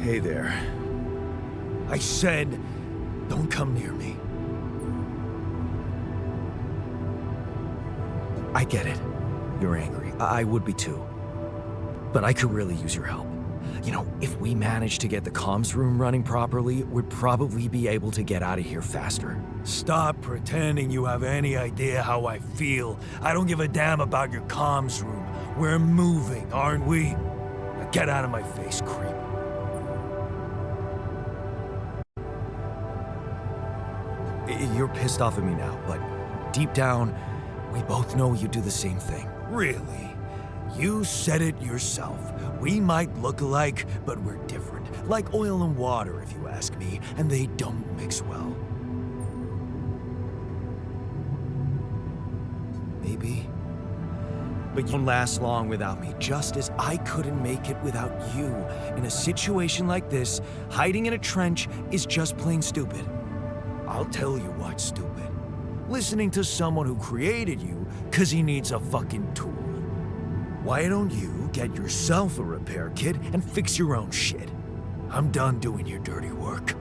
Hey there. I said, don't come near me. I get it. You're angry. I would be too. But I could really use your help. You know, if we manage to get the comms room running properly, we'd probably be able to get out of here faster. Stop pretending you have any idea how I feel. I don't give a damn about your comms room. We're moving, aren't we? Now get out of my face, creep. You're pissed off at me now, but deep down, we both know you do the same thing. Really? You said it yourself. We might look alike, but we're different. Like oil and water, if you ask me, and they don't mix well. Maybe. But you don't last long without me, just as I couldn't make it without you. In a situation like this, hiding in a trench is just plain stupid. I'll tell you what's stupid. Listening to someone who created you 'cause he needs a fucking tool. Why don't you get yourself a repair kit and fix your own shit? I'm done doing your dirty work.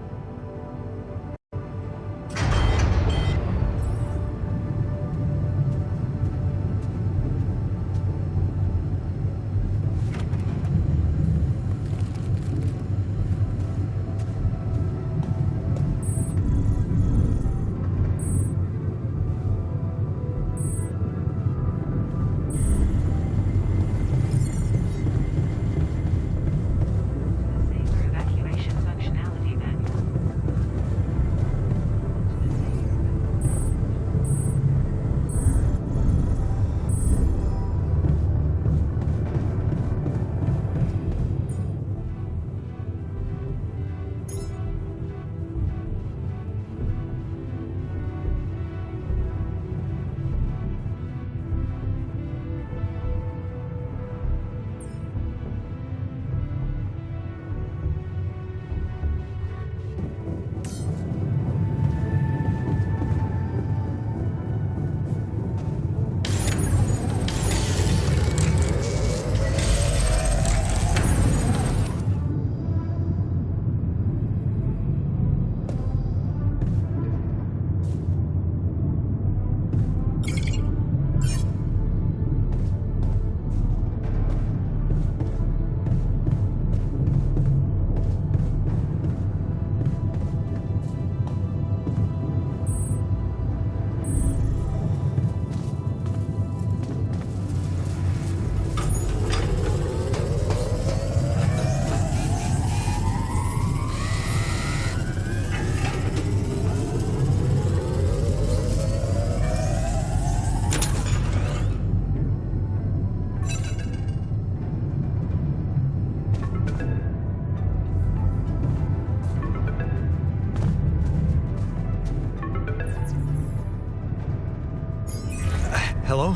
Hello?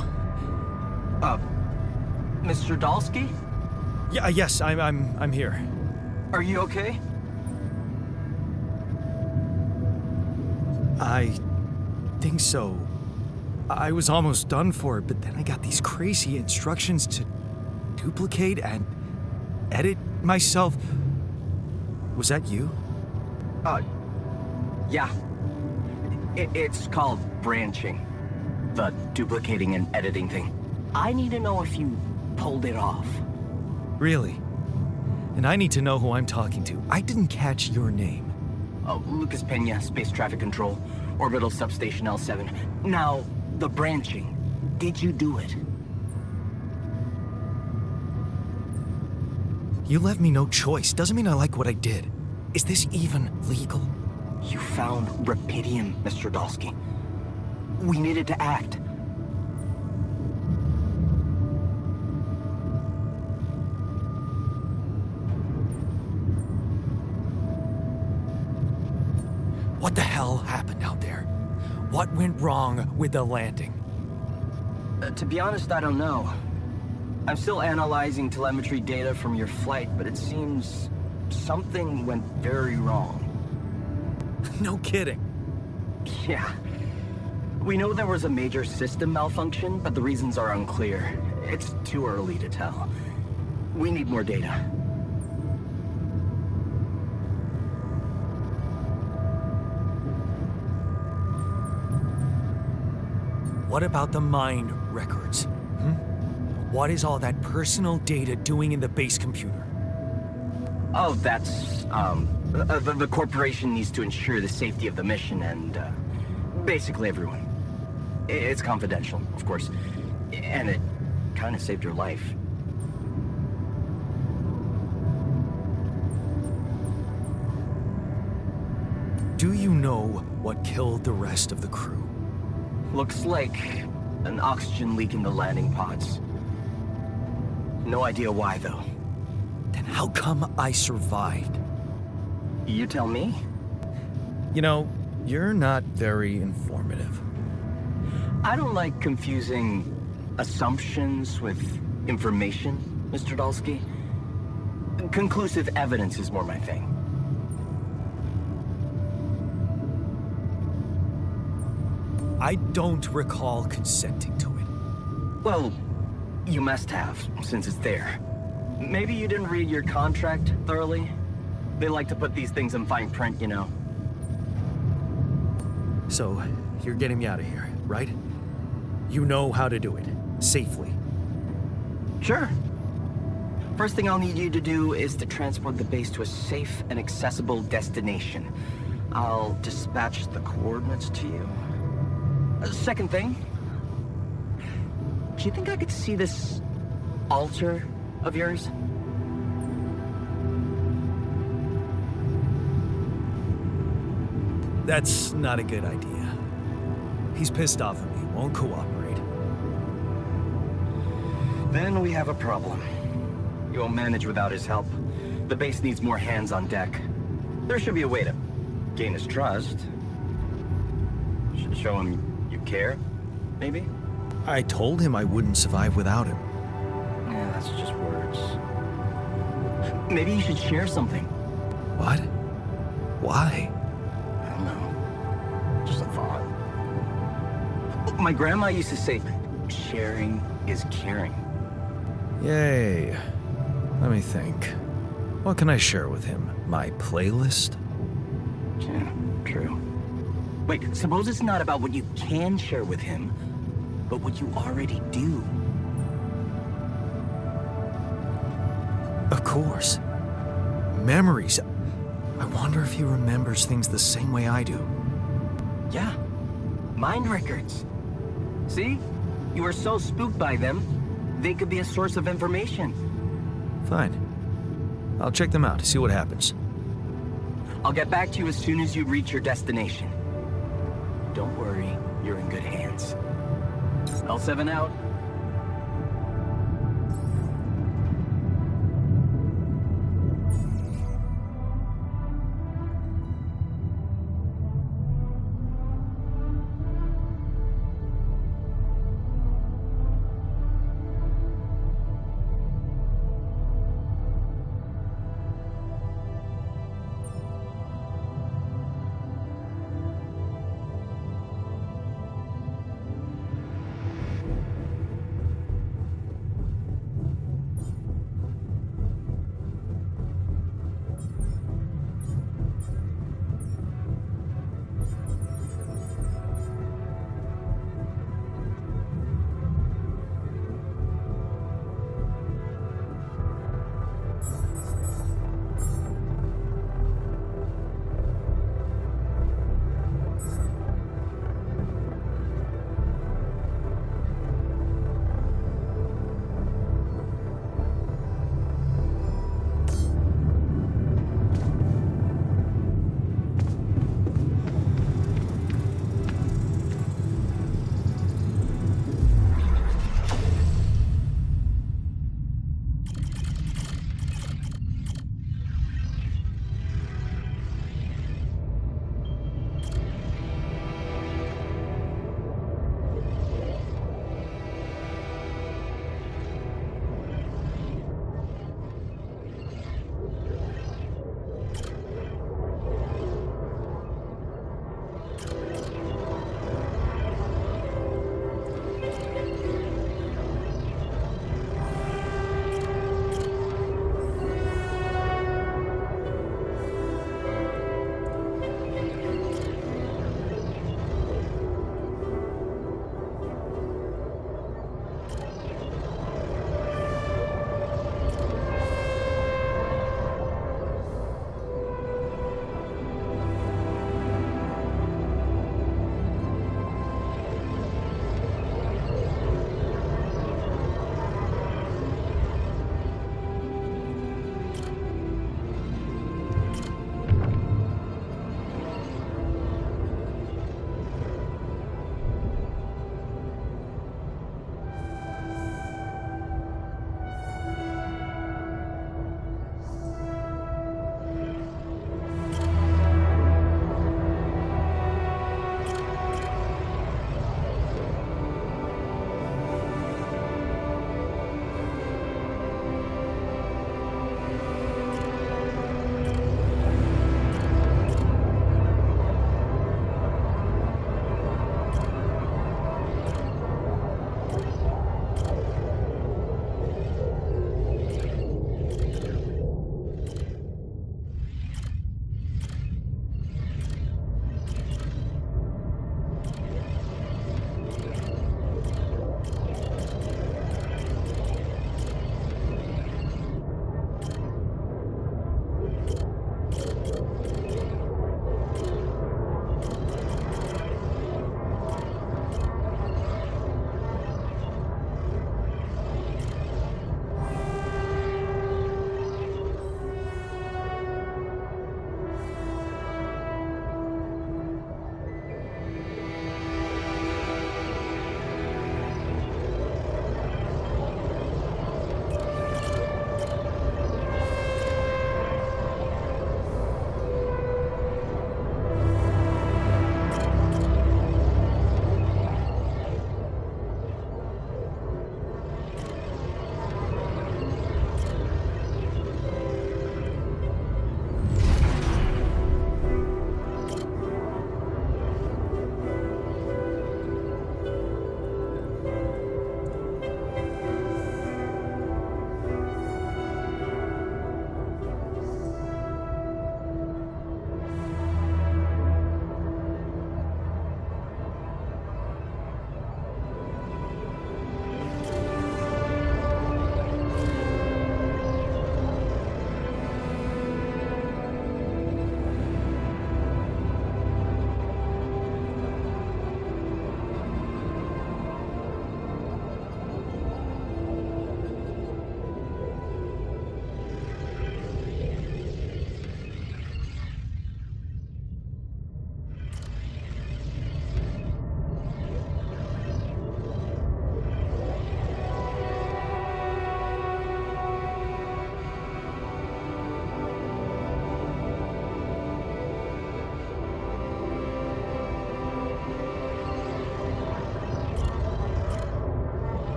Mr. Dalsky? Yeah, yes, I'm here. Are you okay? I think so. I was almost done for it, but then I got these crazy instructions to duplicate and edit myself. Was that you? Yeah. It's called branching. The duplicating and editing thing. I need to know if you pulled it off. Really? And I need to know who I'm talking to. I didn't catch your name. Oh, Lucas Pena, Space Traffic Control, Orbital Substation L7. Now, the branching. Did you do it? You left me no choice. Doesn't mean I like what I did. Is this even legal? You found Rapidium, Mr. Dalsky. We needed to act. What the hell happened out there? What went wrong with the landing? To be honest, I don't know. I'm still analyzing telemetry data from your flight, but it seems something went very wrong. No kidding. Yeah. We know there was a major system malfunction, but the reasons are unclear. It's too early to tell. We need more data. what about the mind records? What is all that personal data doing in the base computer? Oh, that's, the corporation needs to ensure the safety of the mission and, basically everyone. It's confidential, of course. And it kind of saved your life. Do you know what killed the rest of the crew? Looks like an oxygen leak in the landing pods. No idea why, though. Then how come I survived? You tell me? You know, you're not very informative. I don't like confusing assumptions with information, Mr. Dalsky. Conclusive evidence is more my thing. I don't recall consenting to it. Well, you must have, since it's there. Maybe you didn't read your contract thoroughly? They like to put these things in fine print, you know. So, you're getting me out of here, right? You know how to do it, safely. Sure. First thing I'll need you to do is to transport the base to a safe and accessible destination. I'll dispatch the coordinates to you. Second thing, do you think I could see this altar of yours? That's not a good idea. He's pissed off at me, won't cooperate. Then we have a problem. You won't manage without his help. The base needs more hands on deck. There should be a way to gain his trust. Show him you care, maybe? I told him I wouldn't survive without him. Yeah, that's just words. Maybe you should share something. What? Why? I don't know. Just a thought. My grandma used to say, sharing is caring. Yay. Let me think. What can I share with him? My playlist? Yeah, true. Wait, suppose it's not about what you can share with him, but what you already do. Of course. Memories. I wonder if he remembers things the same way I do. Yeah, mind records. See? You were so spooked by them, they could be a source of information. Fine. I'll check them out, see what happens. I'll get back to you as soon as you reach your destination. Don't worry, you're in good hands. L7 out.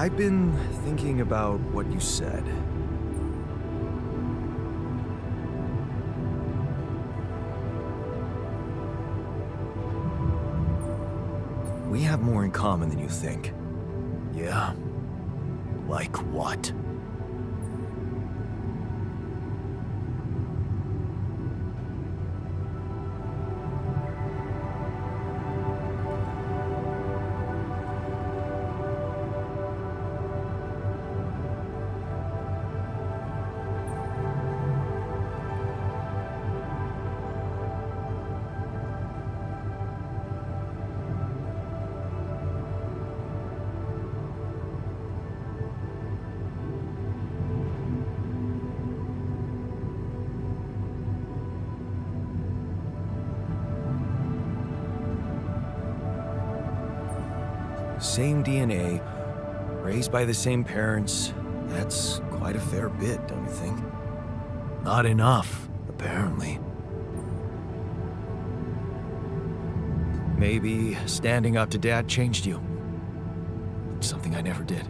I've been thinking about what you said. We have more in common than you think. Yeah? Like what? Same DNA, raised by the same parents. That's quite a fair bit, don't you think? Not enough, apparently. Maybe standing up to Dad changed you. Something I never did.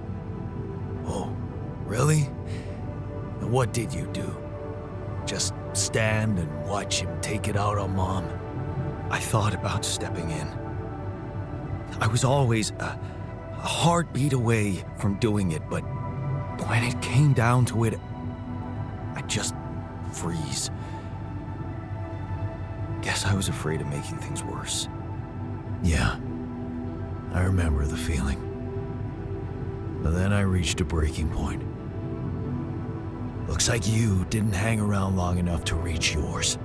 Oh, really? And what did you do? Just stand and watch him take it out on Mom? I thought about stepping in. I was always a heartbeat away from doing it, but when it came down to it, I'd just freeze. Guess I was afraid of making things worse. Yeah, I remember the feeling. But then I reached a breaking point. Looks like you didn't hang around long enough to reach yours.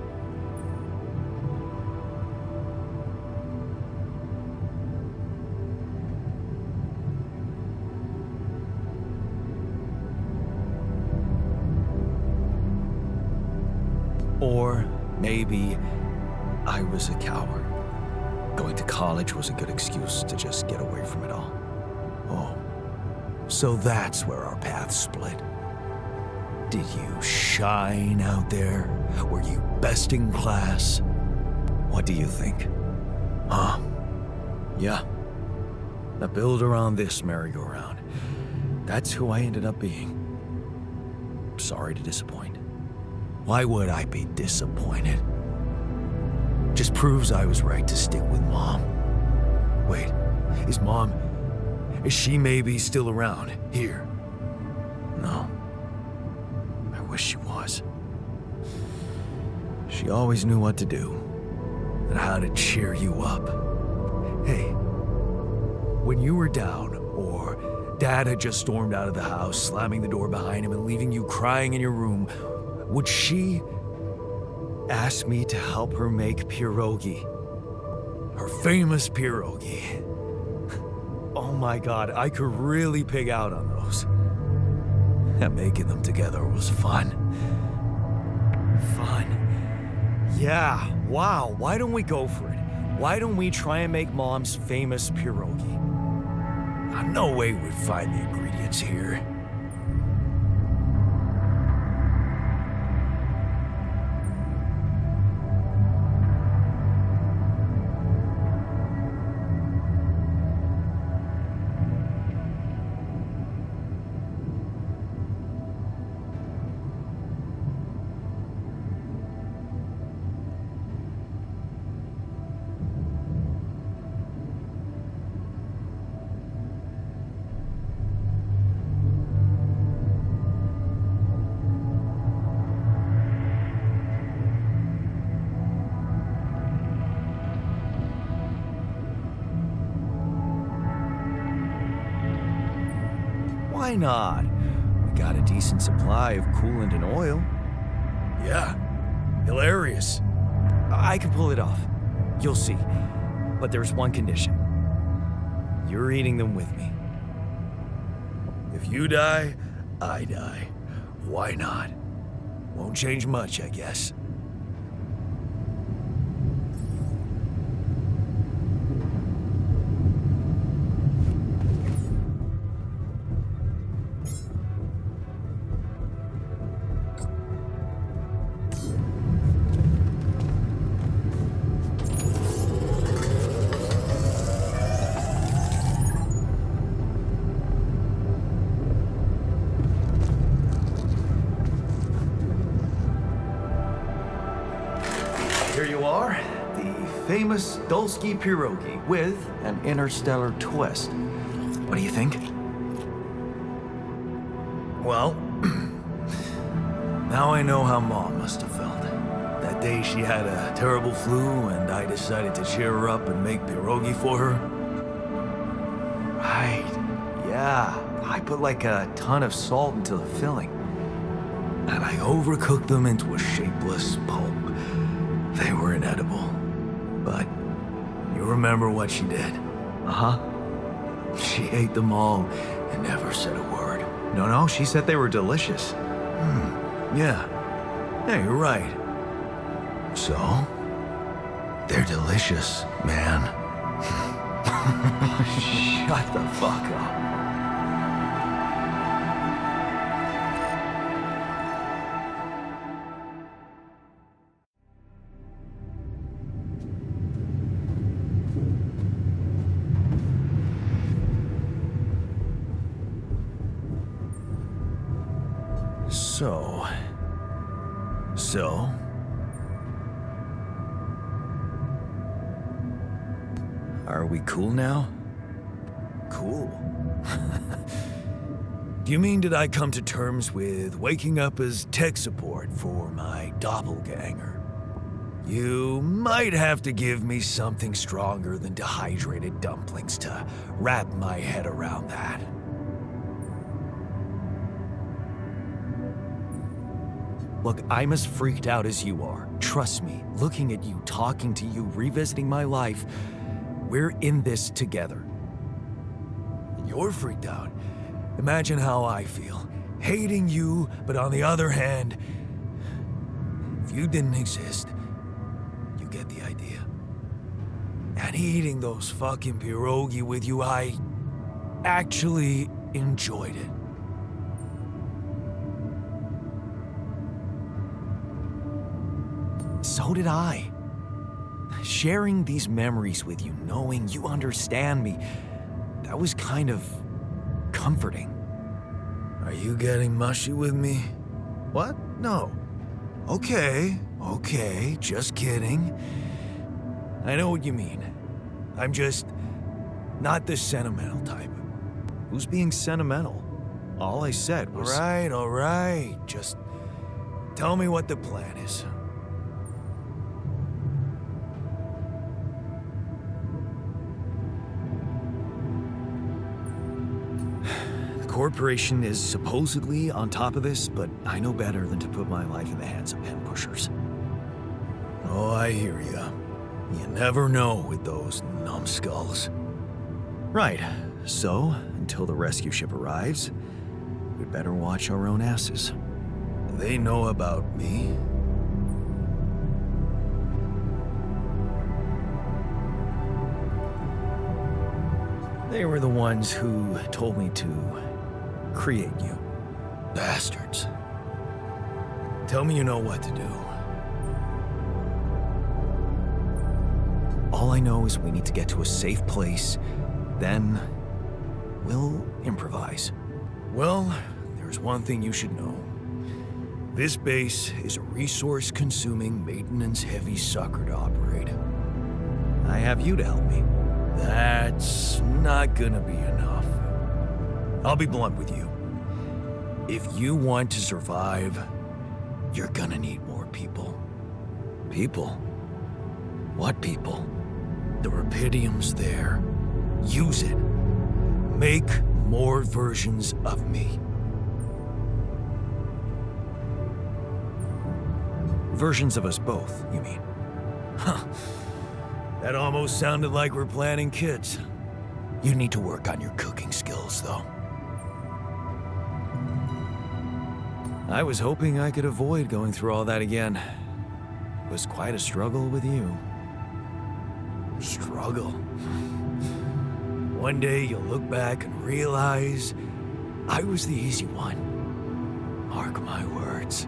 Or maybe I was a coward. Going to college was a good excuse to just get away from it all. Oh, so that's where our paths split. Did you shine out there? Were you best in class? What do you think? Huh? Yeah. I build around this merry-go-round. That's who I ended up being. Sorry to disappoint. Why would I be disappointed? Just proves I was right to stick with Mom. Wait, is she maybe still around here? No. I wish she was. She always knew what to do And how to cheer you up. Hey, when you were down, or Dad had just stormed out of the house, slamming the door behind him and leaving you crying in your room, would she ask me to help her make pierogi? Her famous pierogi. Oh my God, I could really pig out on those. And making them together was fun. Fun. Yeah, wow, why don't we go for it? Why don't we try and make Mom's famous pierogi? No way we'd find the ingredients here. Why not? We got a decent supply of coolant and oil. Yeah, hilarious. I can pull it off. You'll see. But there's one condition. You're eating them with me. If you die, I die. Why not? Won't change much, I guess. the famous Dulski pierogi with an interstellar twist. What do you think? Well, now I know how Mom must have felt. That day she had a terrible flu and I decided to cheer her up and make pierogi for her. Right, yeah. I put like a ton of salt into the filling. And I overcooked them into a shapeless pulp. They were inedible. But you remember what she did? Uh-huh. She ate them all and never said a word. No, she said they were delicious. Yeah. Yeah, you're right. So? They're delicious, man. Shut the fuck up. So? Are we cool now? Cool. Do you mean did I come to terms with waking up as tech support for my doppelganger? You might have to give me something stronger than dehydrated dumplings to wrap my head around that. Look, I'm as freaked out as you are. Trust me, looking at you, talking to you, revisiting my life, we're in this together. You're freaked out. Imagine how I feel. Hating you, but on the other hand, if you didn't exist, you get the idea. And eating those fucking pierogi with you, I actually enjoyed it. So did I. Sharing these memories with you, knowing you understand me, that was kind of comforting. Are you getting mushy with me? What? No. Okay, just kidding. I know what you mean. I'm just not the sentimental type. Who's being sentimental? All I said was... All right. Just tell me what the plan is. Corporation is supposedly on top of this, but I know better than to put my life in the hands of pen pushers. Oh, I hear ya. You never know with those numbskulls. Right, so until the rescue ship arrives, we'd better watch our own asses. They know about me. They were the ones who told me to create you. Bastards. Tell me you know what to do. All I know is we need to get to a safe place, then we'll improvise. Well, there's one thing you should know. This base is a resource-consuming, maintenance-heavy sucker to operate. I have you to help me. That's not gonna be enough. I'll be blunt with you. If you want to survive, you're gonna need more people. People? What people? The Rapidium's there. Use it. Make more versions of me. Versions of us both, you mean? Huh. That almost sounded like we're planning kids. You need to work on your cooking skills, though. I was hoping I could avoid going through all that again. It was quite a struggle with you. Struggle? One day you'll look back and realize I was the easy one. Mark my words.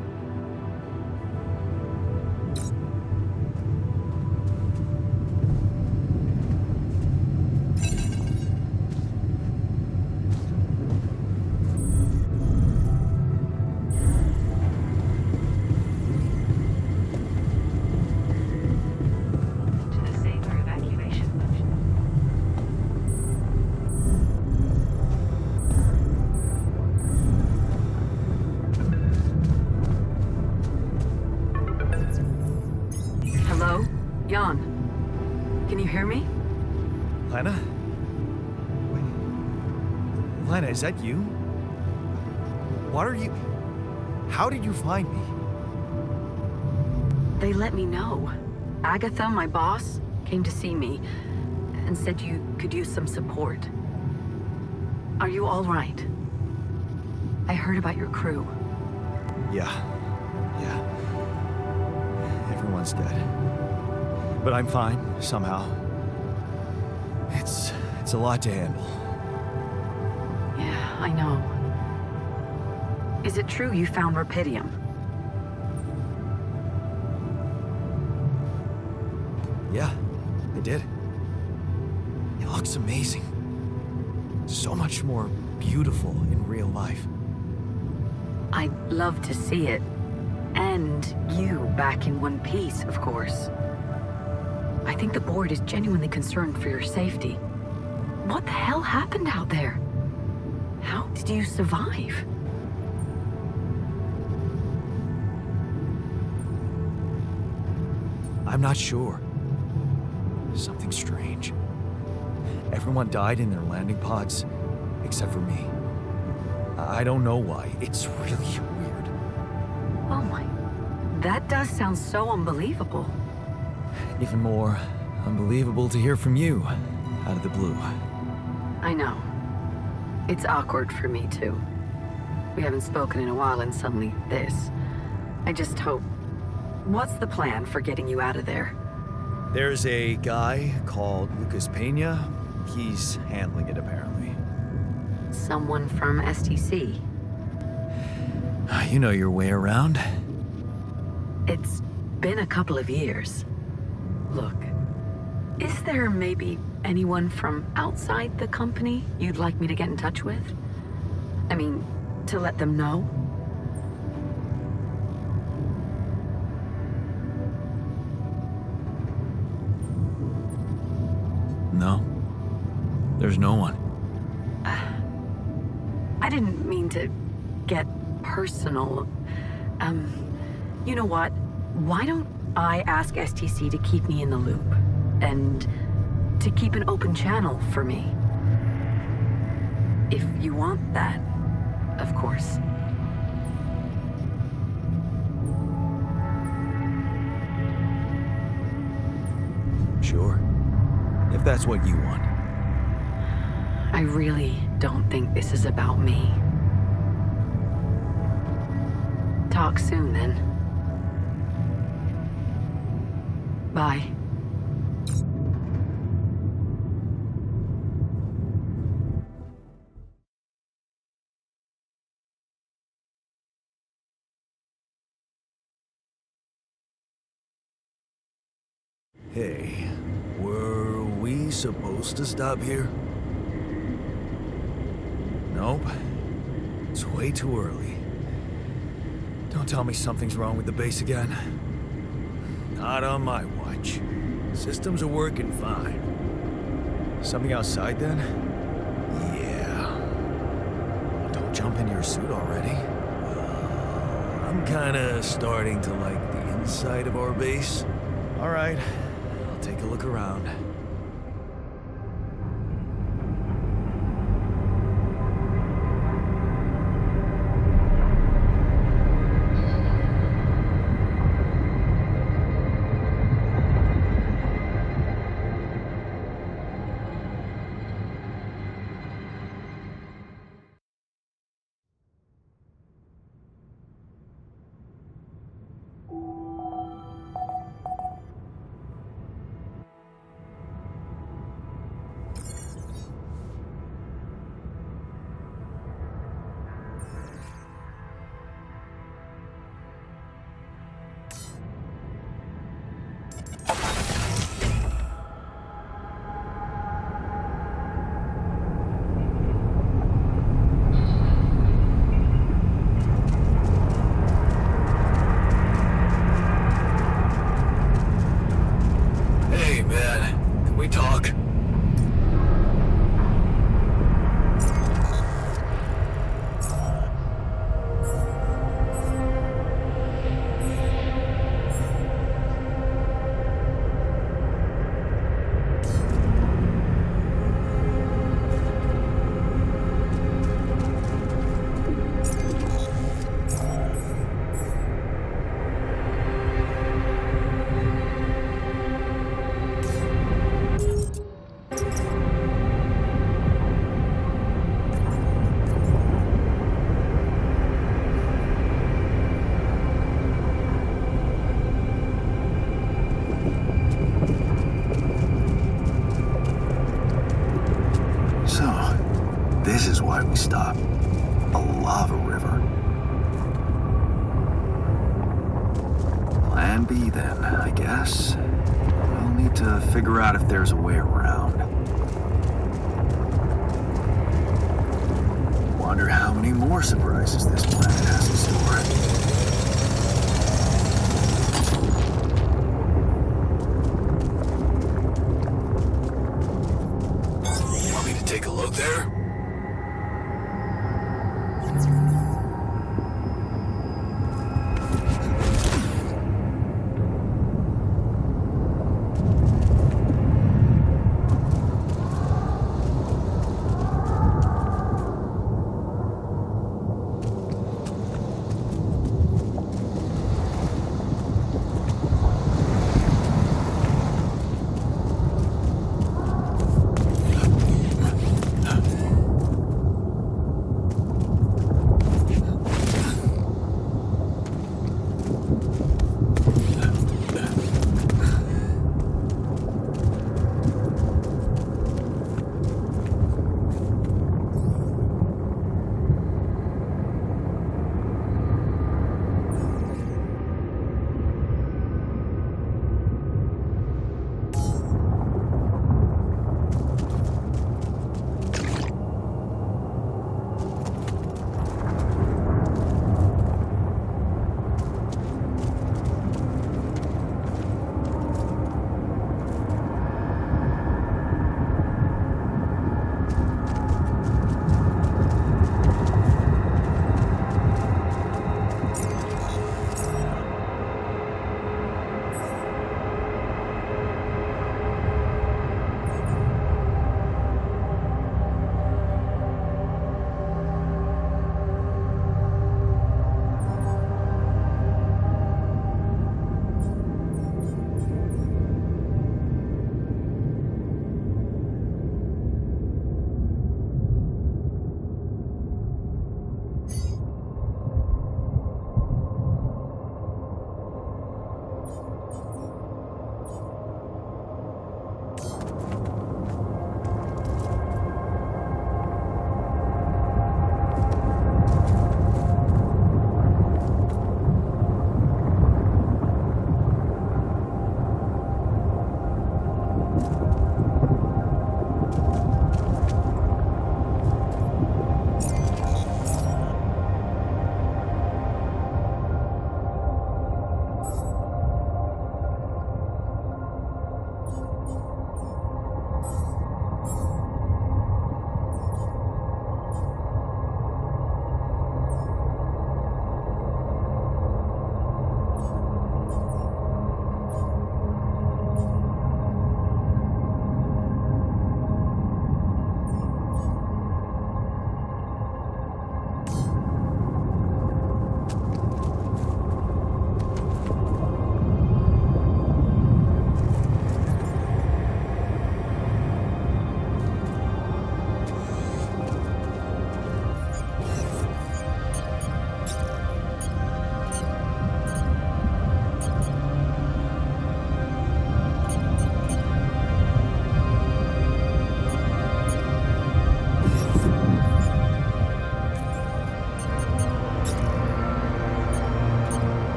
Jan, can you hear me? Lena? Wait. Lena, is that you? What are you... How did you find me? They let me know. Agatha, my boss, came to see me and said you could use some support. Are you all right? I heard about your crew. Yeah. Everyone's dead. But I'm fine, somehow. It's a lot to handle. Yeah, I know. Is it true you found Rapidium? Yeah, I did. It looks amazing. So much more beautiful in real life. I'd love to see it. And you back in one piece, of course. I think the board is genuinely concerned for your safety. What the hell happened out there? How did you survive? I'm not sure. Something strange. Everyone died in their landing pods, except for me. I don't know why. It's really weird. Oh my... That does sound so unbelievable. Even more unbelievable to hear from you, out of the blue. I know. It's awkward for me, too. We haven't spoken in a while and suddenly this. I just hope... What's the plan for getting you out of there? There's a guy called Lucas Pena. He's handling it, apparently. Someone from STC. You know your way around. It's been a couple of years. Look, is there maybe anyone from outside the company you'd like me to get in touch with? I mean, to let them know? No. There's no one. I didn't mean to get personal. You know what? Why don't I ask STC to keep me in the loop? And to keep an open channel for me? If you want that, of course. Sure. If that's what you want. I really don't think this is about me. Talk soon, then. Bye. Hey, were we supposed to stop here? Nope. It's way too early. Don't tell me something's wrong with the base again. Not on my watch. Systems are working fine. Something outside, then? Yeah. Don't jump into your suit already. I'm kinda starting to like the inside of our base. All right. I'll take a look around. Hey, man. Can we talk? we stop? A lava river. Plan B then, I guess. We'll need to figure out if there's a way around. Wonder how many more surprises this planet has in store. Want me to take a look there?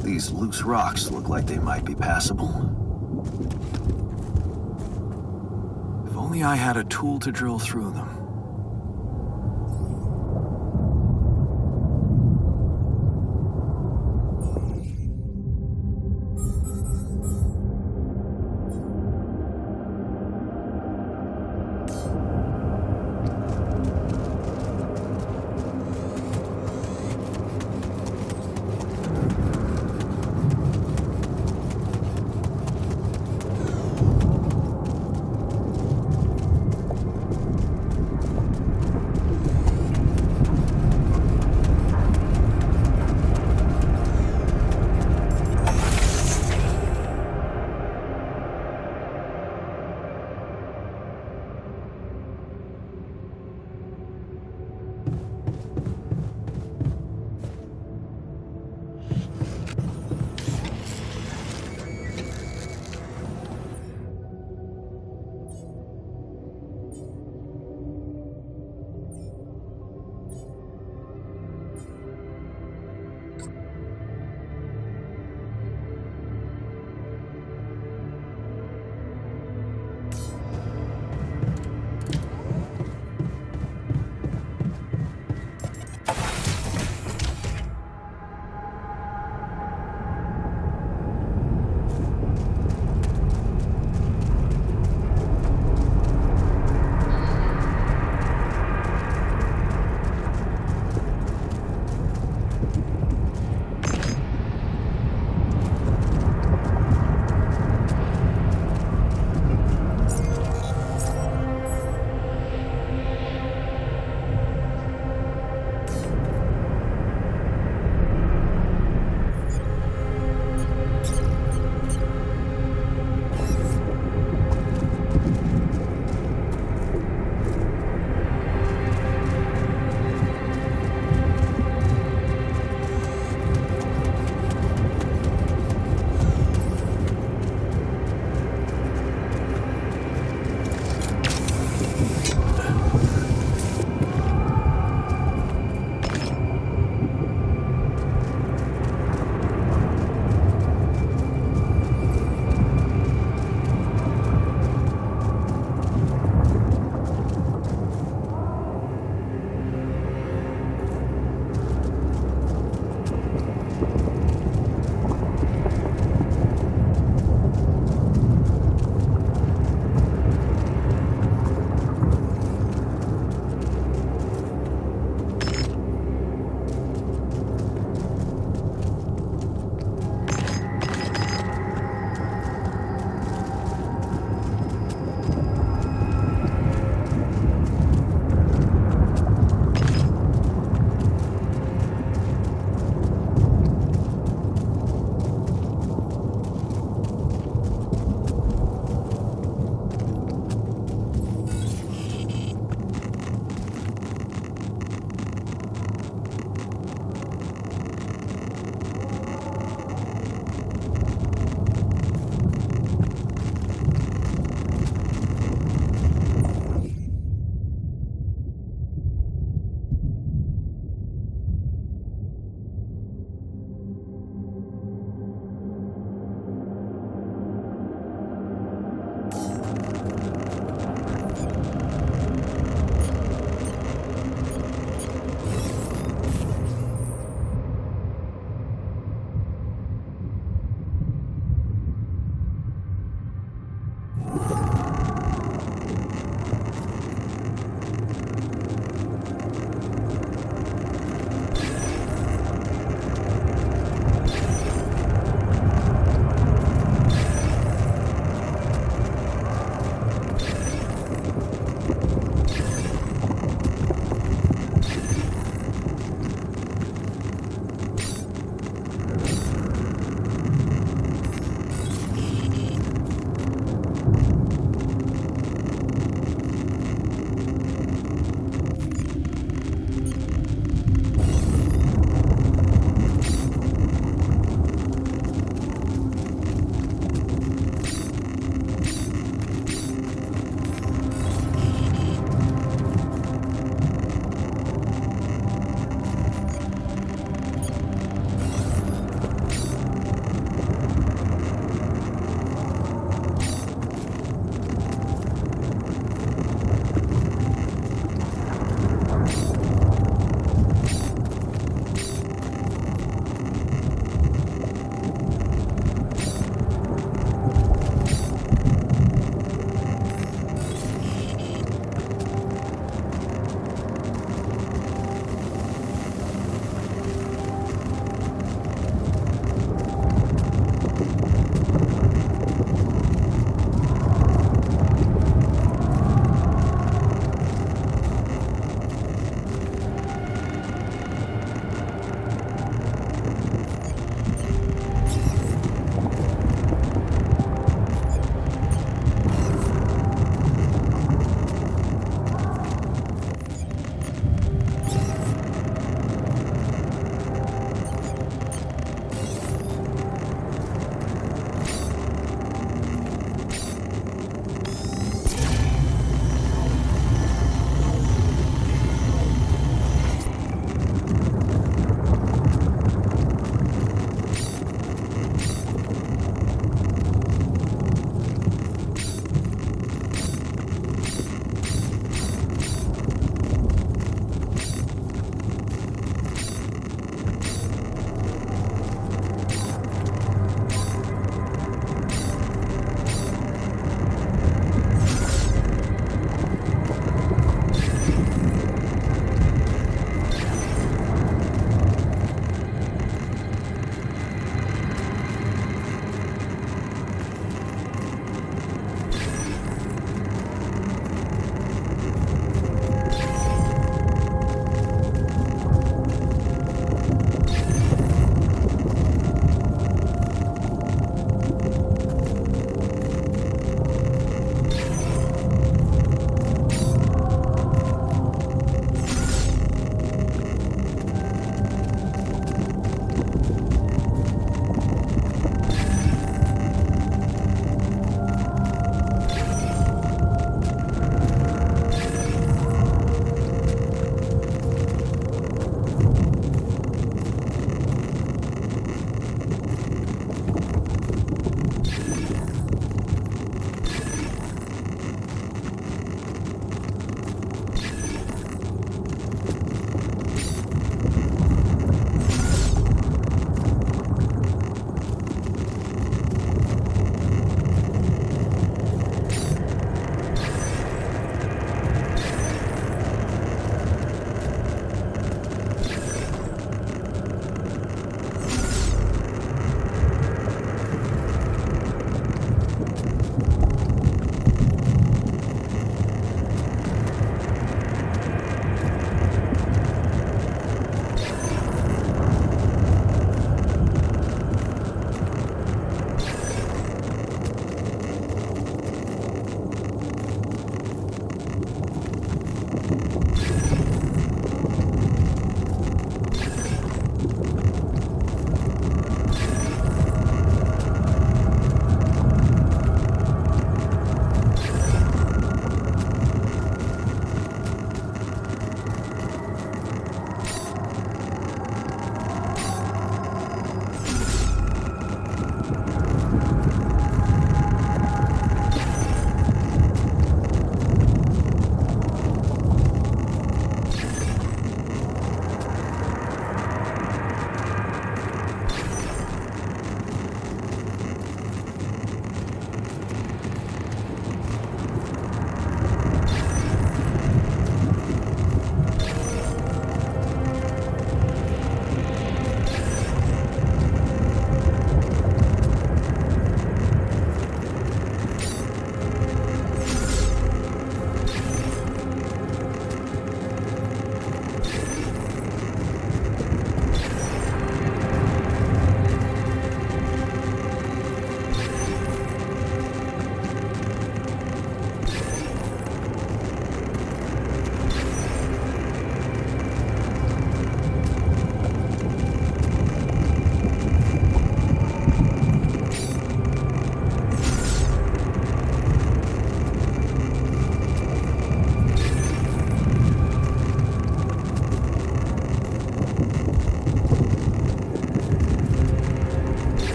These loose rocks look like they might be passable. If only I had a tool to drill through them.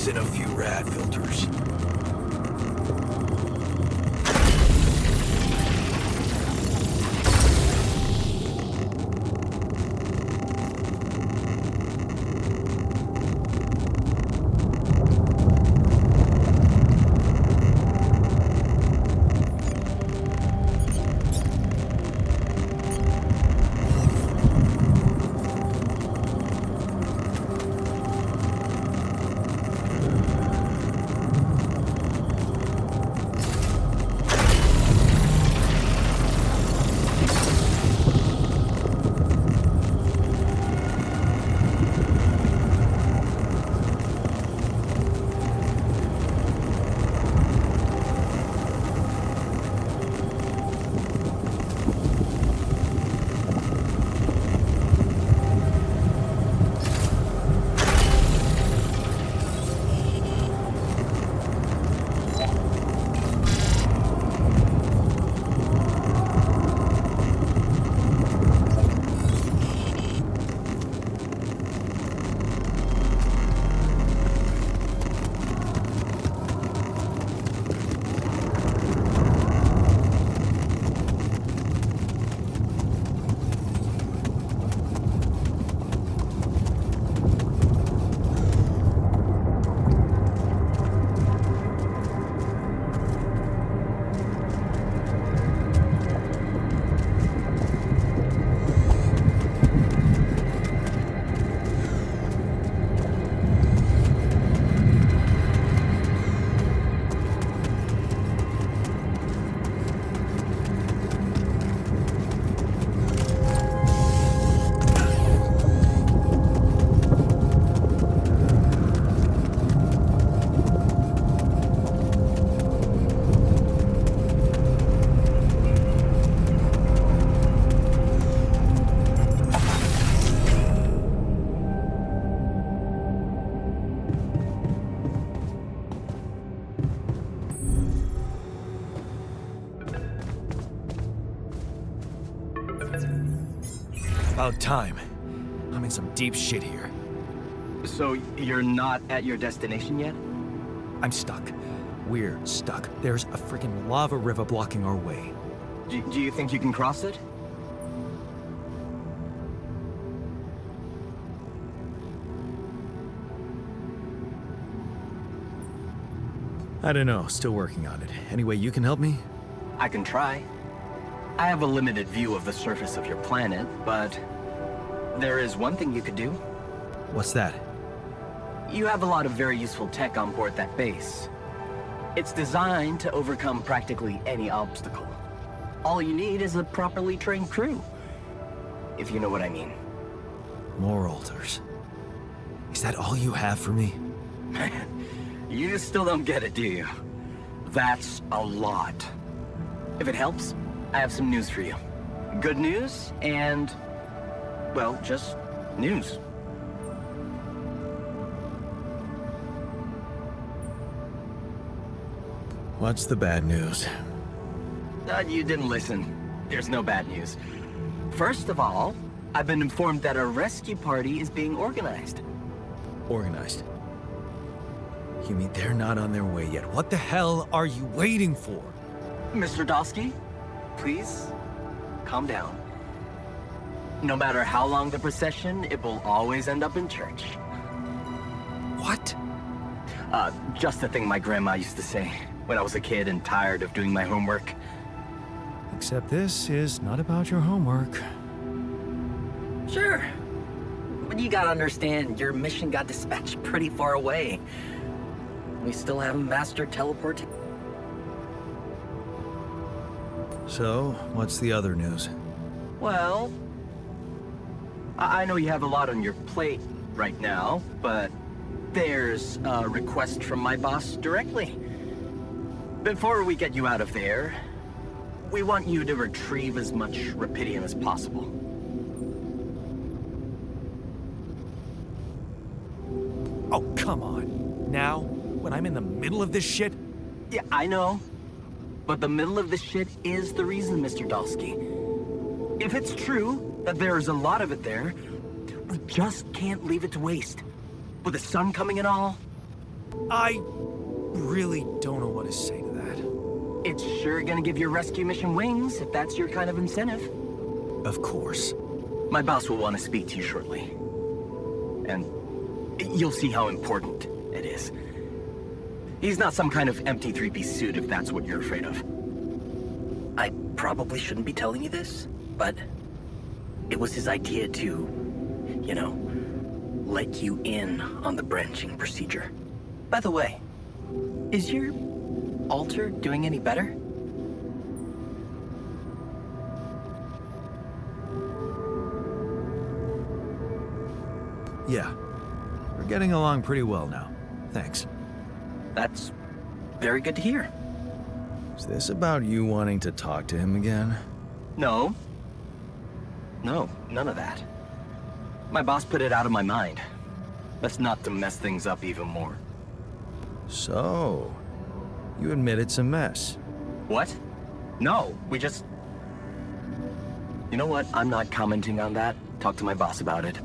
this and a few rat filters. About time. I'm in some deep shit here. So you're not at your destination yet? I'm stuck. We're stuck. There's a freaking lava river blocking our way. Do you think you can cross it? I don't know. Still working on it. Anyway, you can help me? I can try. I have a limited view of the surface of your planet, but there is one thing you could do. What's that? You have a lot of very useful tech on board that base. It's designed to overcome practically any obstacle. All you need is a properly trained crew, if you know what I mean. More altars. Is that all you have for me? You still don't get it, do you? That's a lot. If it helps, I have some news for you. Good news and, well, just news. What's the bad news? You didn't listen. There's no bad news. First of all, I've been informed that a rescue party is being organized. Organized. You mean they're not on their way yet? What the hell are you waiting for? Mr. Dosky, please, calm down. No matter how long the procession, it will always end up in church. What? Just the thing my grandma used to say when I was a kid and tired of doing my homework. Except this is not about your homework. Sure. But you gotta understand, your mission got dispatched pretty far away. We still haven't mastered teleporting. So, what's the other news? Well, I know you have a lot on your plate right now, but there's a request from my boss directly. Before we get you out of there, we want you to retrieve as much Rapidium as possible. Oh, come on. Now? When I'm in the middle of this shit? Yeah, I know. But the middle of this shit is the reason, Mr. Dosky. If it's true that there is a lot of it there, we just can't leave it to waste. With the sun coming and all, I really don't know what to say to that. It's sure gonna give your rescue mission wings, if that's your kind of incentive. Of course. My boss will want to speak to you shortly. And you'll see how important it is. He's not some kind of empty three-piece suit, if that's what you're afraid of. I probably shouldn't be telling you this, but it was his idea to, you know, let you in on the branching procedure. By the way, is your altar doing any better? Yeah. We're getting along pretty well now. Thanks. That's very good to hear. Is this about you wanting to talk to him again? No. No, none of that. My boss put it out of my mind. Best not to mess things up even more. So, you admit it's a mess. What? No, we just... You know what? I'm not commenting on that. Talk to my boss about it.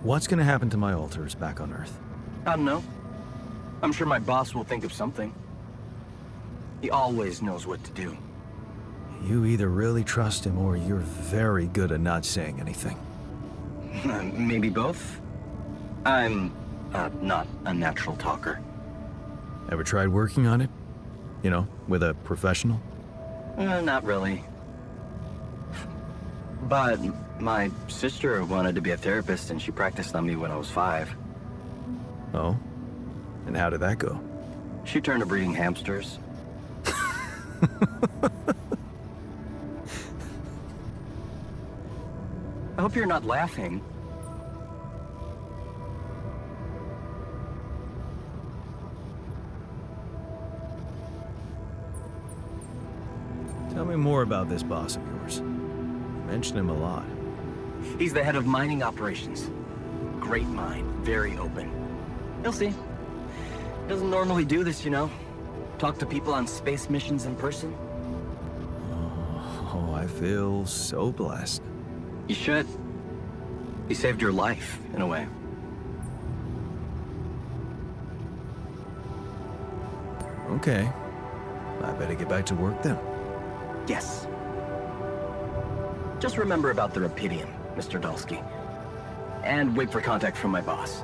What's gonna happen to my altars back on Earth? I don't know. I'm sure my boss will think of something. He always knows what to do. You either really trust him or you're very good at not saying anything. Maybe both? I'm not a natural talker. Ever tried working on it? You know, with a professional? Not really. But my sister wanted to be a therapist and she practiced on me when I was 5. Oh? And how did that go? She turned to breeding hamsters. I hope you're not laughing. Tell me more about this boss of yours. You mentioned him a lot. He's the head of mining operations. Great mind, very open. You'll see. Doesn't normally do this, you know. Talk to people on space missions in person. Oh, I feel so blessed. You should. He saved your life, in a way. Okay. I better get back to work then. Yes. Just remember about the Rapidium, Mr. Dulski. And wait for contact from my boss.